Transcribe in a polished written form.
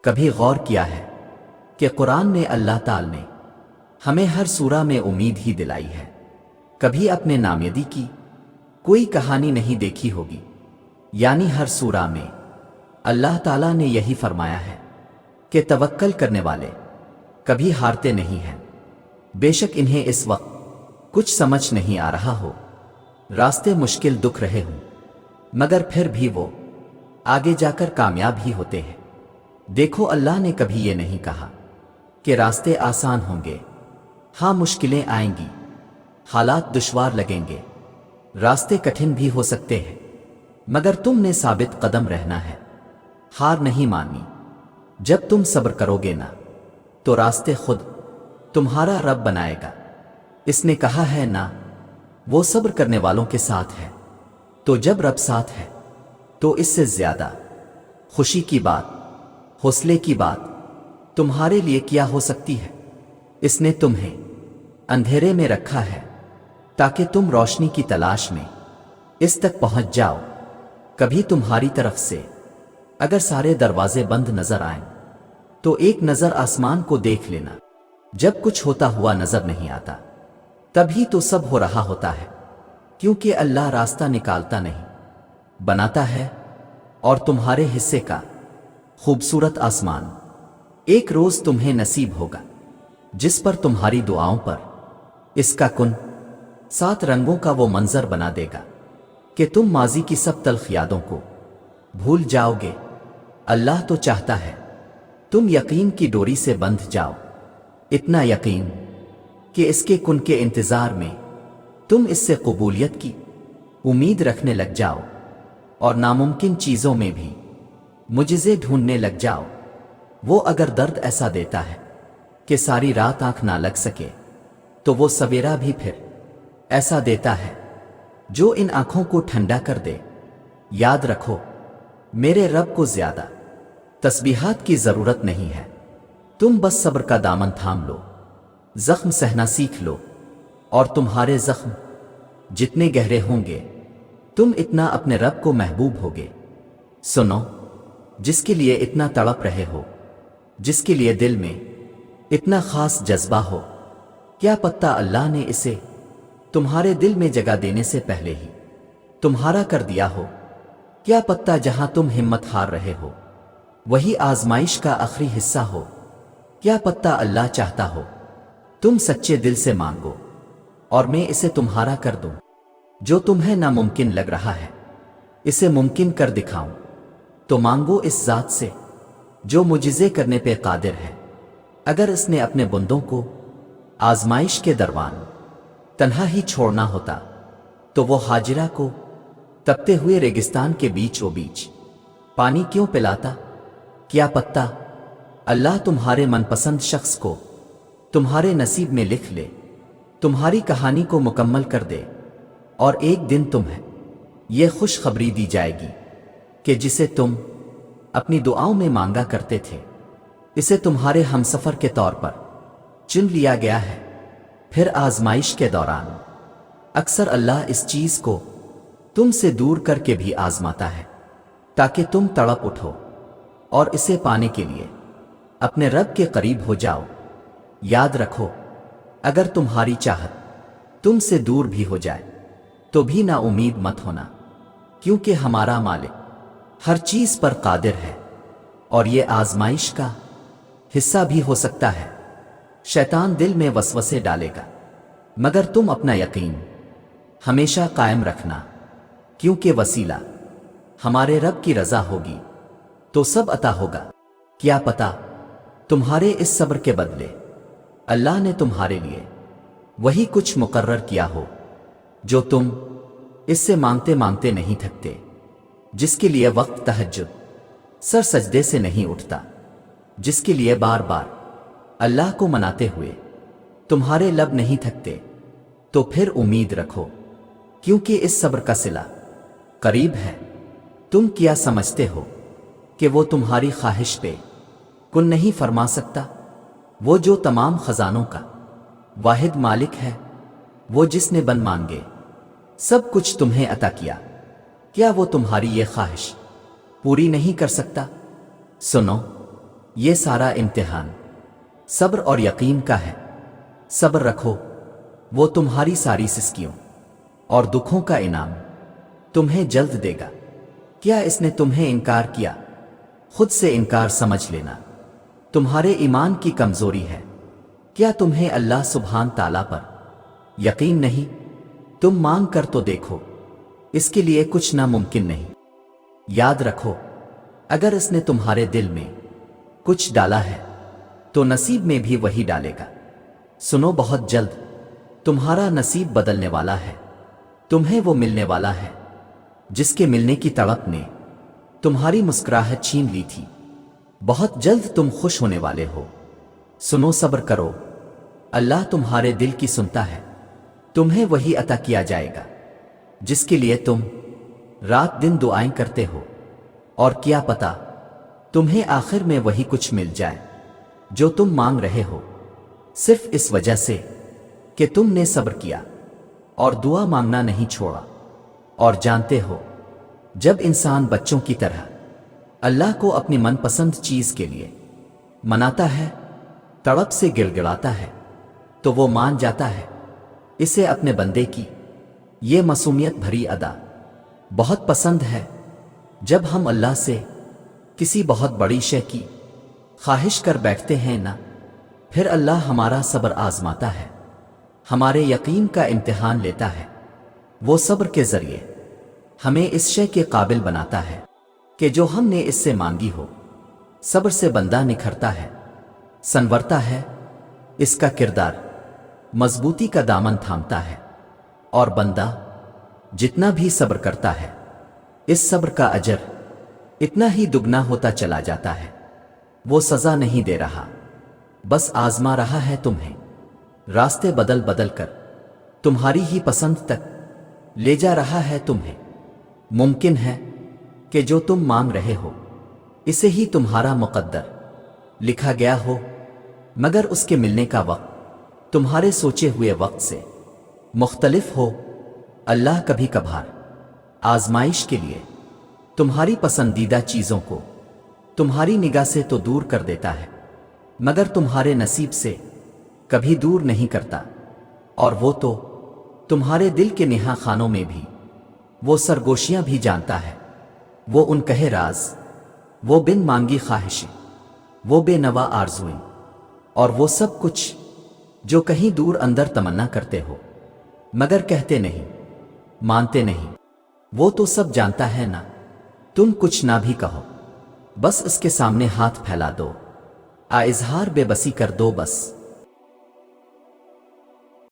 کبھی غور کیا ہے کہ قرآن میں اللہ تعالی نے ہمیں ہر سورہ میں امید ہی دلائی ہے؟ کبھی اپنے نامیدی کی کوئی کہانی نہیں دیکھی ہوگی، یعنی ہر سورہ میں اللہ تعالیٰ نے یہی فرمایا ہے کہ توکل کرنے والے کبھی ہارتے نہیں ہیں، بے شک انہیں اس وقت کچھ سمجھ نہیں آ رہا ہو، راستے مشکل دکھ رہے ہوں، مگر پھر بھی وہ آگے جا کر کامیاب ہی ہوتے ہیں۔ دیکھو، اللہ نے کبھی یہ نہیں کہا کہ راستے آسان ہوں گے، ہاں مشکلیں آئیں گی، حالات دشوار لگیں گے، راستے کٹھن بھی ہو سکتے ہیں، مگر تم نے ثابت قدم رہنا ہے، ہار نہیں ماننی۔ جب تم صبر کرو گے نا تو راستے خود تمہارا رب بنائے گا۔ اس نے کہا ہے نا، وہ صبر کرنے والوں کے ساتھ ہے۔ تو جب رب ساتھ ہے تو اس سے زیادہ خوشی کی بات، حوصلے کی بات تمہارے لیے کیا ہو سکتی ہے؟ اس نے تمہیں اندھیرے میں رکھا ہے تاکہ تم روشنی کی تلاش میں اس تک پہنچ جاؤ۔ کبھی تمہاری طرف سے اگر سارے دروازے بند نظر آئیں تو ایک نظر آسمان کو دیکھ لینا۔ جب کچھ ہوتا ہوا نظر نہیں آتا تبھی تو سب ہو رہا ہوتا ہے، کیونکہ اللہ راستہ نکالتا نہیں، بناتا ہے۔ اور تمہارے حصے کا خوبصورت آسمان ایک روز تمہیں نصیب ہوگا، جس پر تمہاری دعاؤں پر اس کا کن 7 رنگوں کا وہ منظر بنا دے گا کہ تم ماضی کی سب تلخ یادوں کو بھول جاؤ گے۔ اللہ تو چاہتا ہے تم یقین کی ڈوری سے بندھ جاؤ، اتنا یقین کہ اس کے کن کے انتظار میں تم اس سے قبولیت کی امید رکھنے لگ جاؤ، اور ناممکن چیزوں میں بھی معجزے ڈھونڈنے لگ جاؤ۔ وہ اگر درد ایسا دیتا ہے کہ ساری رات آنکھ نہ لگ سکے تو وہ سویرا بھی پھر ایسا دیتا ہے جو ان آنکھوں کو ٹھنڈا کر دے۔ یاد رکھو، میرے رب کو زیادہ تسبیحات کی ضرورت نہیں ہے، تم بس صبر کا دامن تھام لو، زخم سہنا سیکھ لو، اور تمہارے زخم جتنے گہرے ہوں گے تم اتنا اپنے رب کو محبوب ہوگے۔ سنو، جس کے لیے اتنا تڑپ رہے ہو، جس کے لیے دل میں اتنا خاص جذبہ ہو، کیا پتہ اللہ نے اسے تمہارے دل میں جگہ دینے سے پہلے ہی تمہارا کر دیا ہو۔ کیا پتہ جہاں تم ہمت ہار رہے ہو وہی آزمائش کا آخری حصہ ہو۔ کیا پتہ اللہ چاہتا ہو تم سچے دل سے مانگو اور میں اسے تمہارا کر دوں۔ جو تمہیں ناممکن لگ رہا ہے اسے ممکن کر دکھاؤں، تو مانگو اس ذات سے جو معجزے کرنے پہ قادر ہے۔ اگر اس نے اپنے بندوں کو آزمائش کے دوران تنہا ہی چھوڑنا ہوتا تو وہ ہاجرہ کو تپتے ہوئے ریگستان کے بیچوں بیچ پانی کیوں پلاتا؟ کیا پتہ اللہ تمہارے من پسند شخص کو تمہارے نصیب میں لکھ لے، تمہاری کہانی کو مکمل کر دے، اور ایک دن تمہیں یہ خوشخبری دی جائے گی کہ جسے تم اپنی دعاؤں میں مانگا کرتے تھے اسے تمہارے ہمسفر کے طور پر چن لیا گیا ہے۔ پھر آزمائش کے دوران اکثر اللہ اس چیز کو تم سے دور کر کے بھی آزماتا ہے تاکہ تم تڑپ اٹھو اور اسے پانے کے لیے اپنے رب کے قریب ہو جاؤ۔ یاد رکھو، اگر تمہاری چاہت تم سے دور بھی ہو جائے تو بھی نا امید مت ہونا، کیونکہ ہمارا مالک ہر چیز پر قادر ہے، اور یہ آزمائش کا حصہ بھی ہو سکتا ہے۔ شیطان دل میں وسوسے ڈالے گا، مگر تم اپنا یقین ہمیشہ قائم رکھنا، کیونکہ وسیلہ ہمارے رب کی رضا ہوگی تو سب عطا ہوگا۔ کیا پتہ تمہارے اس صبر کے بدلے اللہ نے تمہارے لیے وہی کچھ مقرر کیا ہو جو تم اس سے مانگتے مانگتے نہیں تھکتے، جس کے لیے وقت تہجد سر سجدے سے نہیں اٹھتا، جس کے لیے بار بار اللہ کو مناتے ہوئے تمہارے لب نہیں تھکتے۔ تو پھر امید رکھو، کیونکہ اس صبر کا صلہ قریب ہے۔ تم کیا سمجھتے ہو کہ وہ تمہاری خواہش پہ کن نہیں فرما سکتا؟ وہ جو تمام خزانوں کا واحد مالک ہے، وہ جس نے بن مانگے سب کچھ تمہیں عطا کیا، کیا وہ تمہاری یہ خواہش پوری نہیں کر سکتا؟ سنو، یہ سارا امتحان صبر اور یقین کا ہے۔ صبر رکھو، وہ تمہاری ساری سسکیوں اور دکھوں کا انعام تمہیں جلد دے گا۔ کیا اس نے تمہیں انکار کیا؟ خود سے انکار سمجھ لینا تمہارے ایمان کی کمزوری ہے۔ کیا تمہیں اللہ سبحان تعالیٰ پر یقین نہیں؟ تم مانگ کر تو دیکھو، اس کے لیے کچھ ناممکن نہیں۔ یاد رکھو، اگر اس نے تمہارے دل میں کچھ ڈالا ہے تو نصیب میں بھی وہی ڈالے گا۔ سنو، بہت جلد تمہارا نصیب بدلنے والا ہے، تمہیں وہ ملنے والا ہے جس کے ملنے کی تڑپ نے تمہاری مسکراہٹ چھین لی تھی۔ بہت جلد تم خوش ہونے والے ہو۔ سنو، صبر کرو، اللہ تمہارے دل کی سنتا ہے، تمہیں وہی عطا کیا جائے گا جس کے لیے تم رات دن دعائیں کرتے ہو۔ اور کیا پتا تمہیں آخر میں وہی کچھ مل جائے جو تم مانگ رہے ہو، صرف اس وجہ سے کہ تم نے صبر کیا اور دعا مانگنا نہیں چھوڑا۔ اور جانتے ہو، جب انسان بچوں کی طرح اللہ کو اپنی من پسند چیز کے لیے مناتا ہے، تڑپ سے گڑ گڑاتا ہے، تو وہ مان جاتا ہے۔ اسے اپنے بندے کی یہ معصومیت بھری ادا بہت پسند ہے۔ جب ہم اللہ سے کسی بہت بڑی شے کی خواہش کر بیٹھتے ہیں نا، پھر اللہ ہمارا صبر آزماتا ہے، ہمارے یقین کا امتحان لیتا ہے۔ وہ صبر کے ذریعے ہمیں اس شے کے قابل بناتا ہے کہ جو ہم نے اس سے مانگی ہو۔ صبر سے بندہ نکھرتا ہے، سنورتا ہے، اس کا کردار مضبوطی کا دامن تھامتا ہے، اور بندہ جتنا بھی صبر کرتا ہے، اس صبر کا اجر اتنا ہی دگنا ہوتا چلا جاتا ہے۔ وہ سزا نہیں دے رہا، بس آزما رہا ہے تمہیں، راستے بدل بدل کر تمہاری ہی پسند تک لے جا رہا ہے تمہیں۔ ممکن ہے کہ جو تم مانگ رہے ہو اسے ہی تمہارا مقدر لکھا گیا ہو، مگر اس کے ملنے کا وقت تمہارے سوچے ہوئے وقت سے مختلف ہو۔ اللہ کبھی کبھار آزمائش کے لیے تمہاری پسندیدہ چیزوں کو تمہاری نگاہ سے تو دور کر دیتا ہے، مگر تمہارے نصیب سے کبھی دور نہیں کرتا، اور وہ تو تمہارے دل کے نہا خانوں میں بھی وہ سرگوشیاں بھی جانتا ہے۔ وہ ان کہے راز، وہ بن مانگی خواہشیں، وہ بے نوا آرزوئیں، اور وہ سب کچھ جو کہیں دور اندر تمنا کرتے ہو مگر کہتے نہیں، مانتے نہیں، وہ تو سب جانتا ہے نا۔ تم کچھ نہ بھی کہو، بس اس کے سامنے ہاتھ پھیلا دو، اظہار بے بسی کر دو بس۔